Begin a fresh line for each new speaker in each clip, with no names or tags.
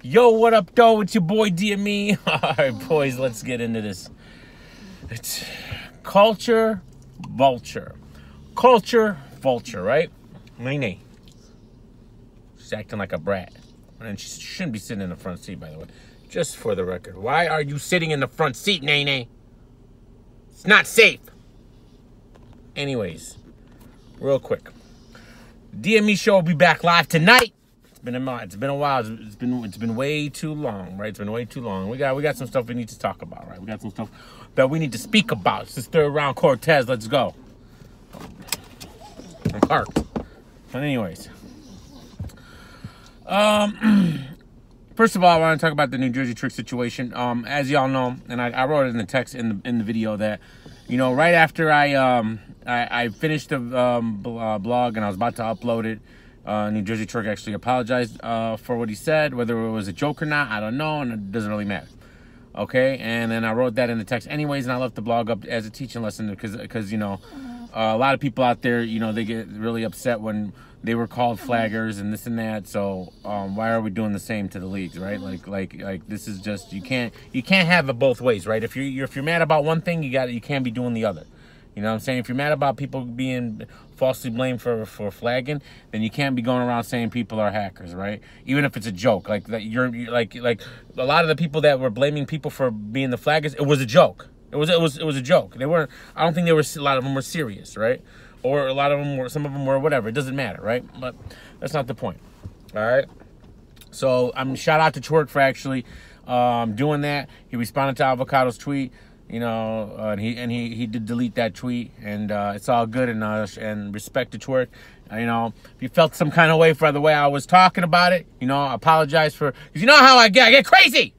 Yo, what up, though? It's your boy DME. All right, boys, let's get into this. It's culture, vulture. Culture, vulture, right? Nene. She's acting like a brat. And she shouldn't be sitting in the front seat, by the way. Just for the record. Why are you sitting in the front seat, Nene? It's not safe. Anyways, real quick. DME show will be back live tonight. It's been a while. It's been way too long, right? It's been way too long. We got some stuff we need to talk about, right? We got some stuff that we need to speak about. It's this third round Cortez. Let's go. I'm parked. But anyways, first of all, I want to talk about the New Jersey trick situation. As y'all know, and I wrote it in the text in the video that, you know, right after I finished the blog and I was about to upload it, New Jersey Truck actually apologized for what he said. Whether it was a joke or not, I don't know, and it doesn't really matter. Okay, and then I wrote that in the text anyways, and I left the blog up as a teaching lesson because you know, a lot of people out there, you know, they get really upset when they were called flaggers and this and that. So why are we doing the same to the leagues, right? Like this is just, you can't have it both ways, right? If you're mad about one thing, you can't be doing the other. You know what I'm saying? If you're mad about people being falsely blamed for flagging, then you can't be going around saying people are hackers, right? Even if it's a joke, like that you're like a lot of the people that were blaming people for being the flaggers, it was a joke. It was a joke. They weren't. I don't think they were. A lot of them were serious, right? Or a lot of them were. Some of them were whatever. It doesn't matter, right? But that's not the point. All right. So shout out to Twerk for actually doing that. He responded to Avocado's tweet. You know, and he did delete that tweet, and it's all good, and respect to Twerk. You know, if you felt some kind of way for the way I was talking about it, you know, I apologize for, because you know how I get crazy.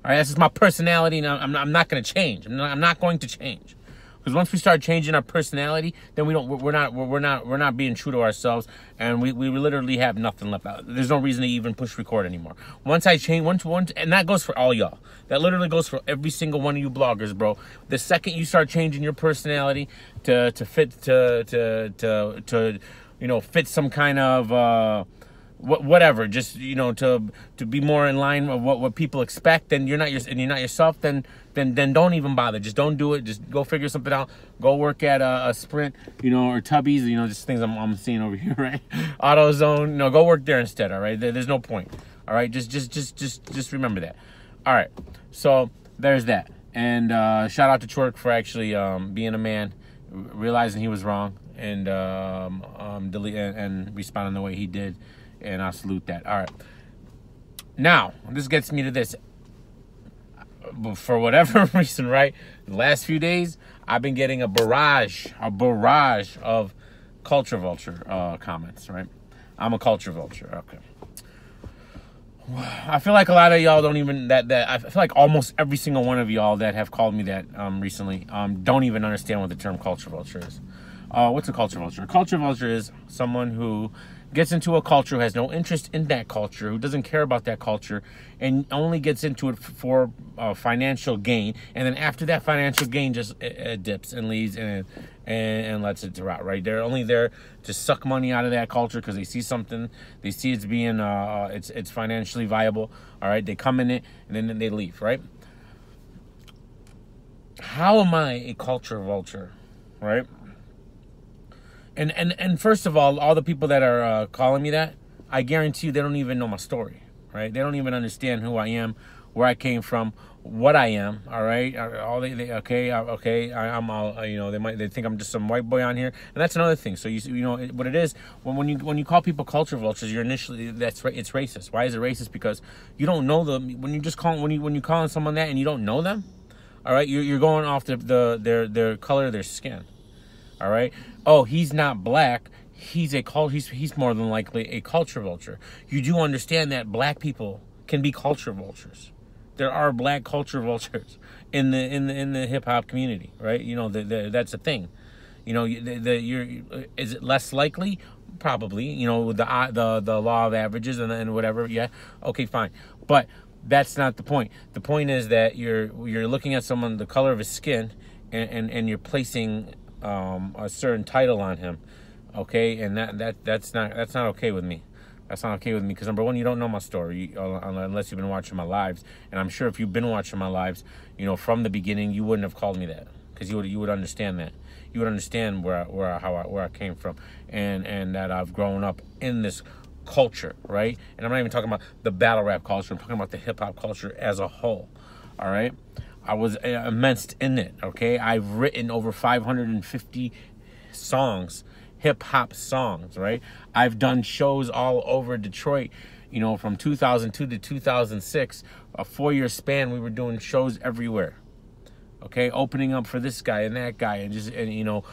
All right, this is my personality, and I'm not going to change. I'm not going to change, because once we start changing our personality, then we're not being true to ourselves, and we literally have nothing left out. There's no reason to even push record anymore. Once I change, and that goes for all y'all. That literally goes for every single one of you bloggers, bro. The second you start changing your personality to fit you know, fit some kind of whatever, just, you know, to be more in line with what people expect, then you're not yourself, then don't even bother. Just don't do it. Just go figure something out. Go work at a Sprint, you know, or Tubby's, you know, just things I'm seeing over here, right? AutoZone, no, go work there instead. All right, there's no point. All right, just remember that. All right, so there's that. And shout out to Twerk for actually being a man, realizing he was wrong, and delete and responding the way he did. And I salute that. All right. Now, this gets me to this. For whatever reason, right? The last few days, I've been getting a barrage of culture vulture comments, right? I'm a culture vulture. Okay. I feel like a lot of y'all don't even, I feel like almost every single one of y'all that have called me that recently don't even understand what the term culture vulture is. What's a culture vulture? A culture vulture is someone who gets into a culture, who has no interest in that culture, who doesn't care about that culture, and only gets into it for financial gain. And then after that financial gain, just dips and leaves and lets it rot, right? They're only there to suck money out of that culture because they see something, they see it's being, it's financially viable, all right? They come in it, and then they leave, right? How am I a culture vulture, right? And first of all the people that are calling me that, I guarantee you they don't even know my story, right? They don't even understand who I am, where I came from, what I am, all right? All I'm all, you know, they think I'm just some white boy on here, and that's another thing. So you know what it is when you call people culture vultures, you're initially, it's racist. Why is it racist? Because you don't know them. When you calling someone that and you don't know them, all right, you're going off their color of their skin. All right. Oh, he's not black. He's more than likely a culture vulture. You do understand that black people can be culture vultures. There are black culture vultures in the hip hop community, right? You know, that's a thing. You know, is it less likely? Probably. You know, with the law of averages and whatever. Yeah. Okay, fine. But that's not the point. The point is that you're looking at someone, the color of his skin, and you're placing a certain title on him, okay, and that's not okay with me. That's not okay with me because, number one, you don't know my story unless you've been watching my lives. And I'm sure if you've been watching my lives, you know, from the beginning, you wouldn't have called me that because you would understand that. You would understand where I came from and that I've grown up in this culture, right? And I'm not even talking about the battle rap culture. I'm talking about the hip hop culture as a whole, all right? I was immersed in it, okay? I've written over 550 songs, hip-hop songs, right? I've done shows all over Detroit, you know, from 2002 to 2006, a 4-year span. We were doing shows everywhere, okay? Opening up for this guy and that guy, and you know,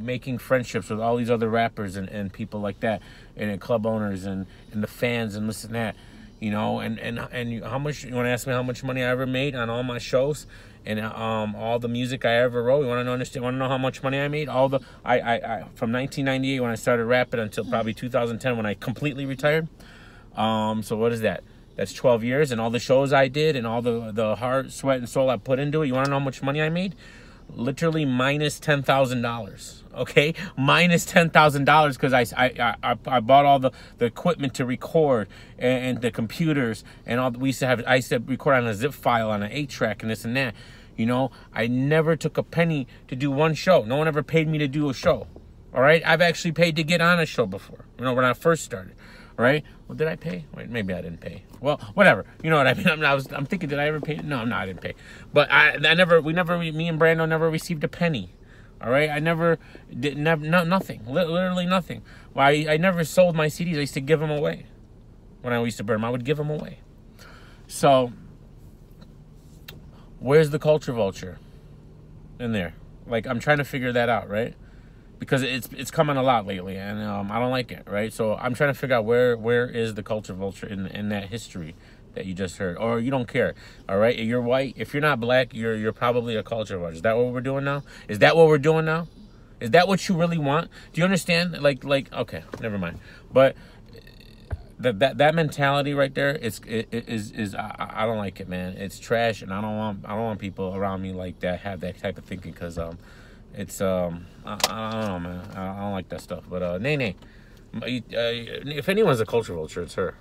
making friendships with all these other rappers and people like that, and club owners and the fans and this and that, you know, and how much, you want to ask me how much money I ever made on all my shows and all the music I ever wrote? You want to know how much money I made? All the I from 1998 when I started rapping until probably 2010 when I completely retired. So what is that? That's 12 years, and all the shows I did and all the heart, sweat, and soul I put into it. You want to know how much money I made? Literally minus $10,000. Okay, minus $10,000 because I bought all the equipment to record and the computers and all. I used to record on a zip file on an 8-track and this and that. You know, I never took a penny to do one show. No one ever paid me to do a show. All right, I've actually paid to get on a show before. You know, when I first started. All right. Well, did I pay? Wait, maybe I didn't pay. Well, whatever. You know what I mean? I'm thinking, did I ever pay? No, I didn't pay. But me and Brando never received a penny. All right. I never did, nothing. Literally nothing. Well, I never sold my CDs. I used to give them away. When I used to burn them, I would give them away. So, where's the culture vulture in there? Like, I'm trying to figure that out, right? Because it's coming a lot lately, and I don't like it, right? So I'm trying to figure out where is the culture vulture in that history that you just heard, or you don't care, all right? You're white. If you're not black, you're probably a culture vulture. Is that what we're doing now? Is that what we're doing now? Is that what you really want? Do you understand? Like okay, never mind. But that mentality right there is I don't like it, man. It's trash, and I don't want people around me like that have that type of thinking because it's I don't know, man. I don't like that stuff. But Nene, if anyone's a culture vulture, it's her.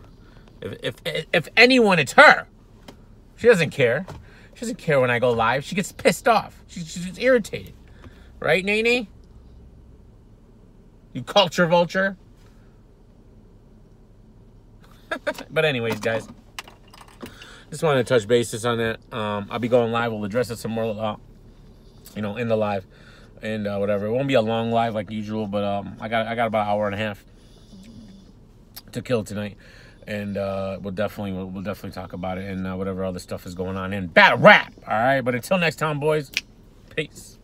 If anyone, it's her. She doesn't care. She doesn't care when I go live. She gets pissed off. She's irritated, right, Nene? You culture vulture. But anyways, guys, just wanted to touch bases on that. I'll be going live. We'll address it some more, you know, in the live. And whatever. It won't be a long live like usual, but I got about an hour and a half to kill tonight, and we'll definitely talk about it and whatever other stuff is going on in battle rap. All right, but until next time, boys, peace.